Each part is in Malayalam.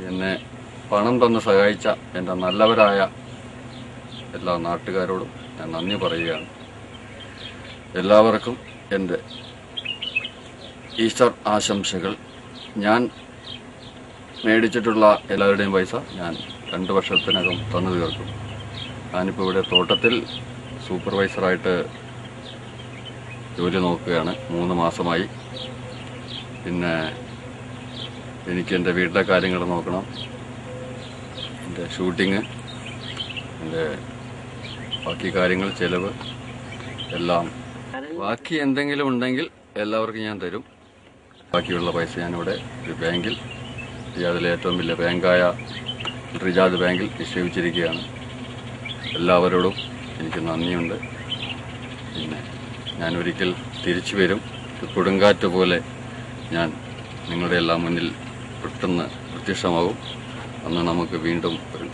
എന്നെ പണം തന്ന് സഹായിച്ച എൻ്റെ നല്ലവരായ എല്ലാ നാട്ടുകാരോടും ഞാൻ നന്ദി പറയുകയാണ്. എല്ലാവർക്കും എൻ്റെ ഈസ്റ്റർ ആശംസകൾ. ഞാൻ മേടിച്ചിട്ടുള്ള എല്ലാവരുടെയും പൈസ ഞാൻ 2 വർഷത്തിനകം തന്നു തീർക്കും. ഞാനിപ്പോൾ ഇവിടെ തോട്ടത്തിൽ സൂപ്പർവൈസറായിട്ട് ജോലി നോക്കുകയാണ്. 3 മാസമായി. പിന്നെ എനിക്ക് എൻ്റെ വീട്ടിലെ കാര്യങ്ങൾ നോക്കണം, എൻ്റെ ഷൂട്ടിങ്, എൻ്റെ ബാക്കി കാര്യങ്ങൾ, ചിലവ് എല്ലാം. ബാക്കി എന്തെങ്കിലും ഉണ്ടെങ്കിൽ എല്ലാവർക്കും ഞാൻ തരും. ബാക്കിയുള്ള പൈസ ഞാനിവിടെ ഒരു ബാങ്കിൽ, റിയാദിലെ ഏറ്റവും വലിയ ബാങ്കായ റിജാദ് ബാങ്കിൽ നിക്ഷേപിച്ചിരിക്കുകയാണ്. എല്ലാവരോടും എനിക്ക് നന്ദിയുണ്ട്. പിന്നെ ഞാൻ ഒരിക്കൽ തിരിച്ചു വരും. ഒരു കൊടുങ്കാറ്റ് പോലെ ഞാൻ നിങ്ങളുടെ എല്ലാം മുന്നിൽ പെട്ടെന്ന് പ്രത്യക്ഷമാകും. അന്ന് നമുക്ക് വീണ്ടും ഒരു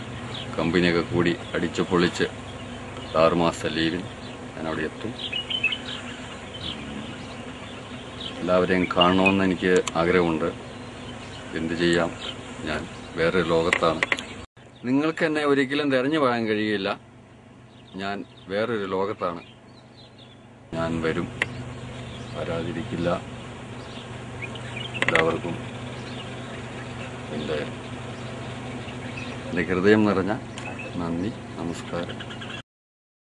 കമ്പനിയൊക്കെ കൂടി അടിച്ചു പൊളിച്ച് 6 മാസത്തെ ലീവിന് ഞാൻ അവിടെ എത്തും. എല്ലാവരെയും കാണണമെന്ന് എനിക്ക് ആഗ്രഹമുണ്ട്. എന്ത് ചെയ്യാം, ഞാൻ വേറൊരു ലോകത്താണ്. നിങ്ങൾക്ക് എന്നെ ഒരിക്കലും തിരഞ്ഞു പോകാൻ കഴിയില്ല. ഞാൻ വേറൊരു ലോകത്താണ്. ഞാൻ വരും, വരാതിരിക്കില്ല. എല്ലാവർക്കും എൻ്റെ ഹൃദയം നിറഞ്ഞ നന്ദി, നമസ്കാരം.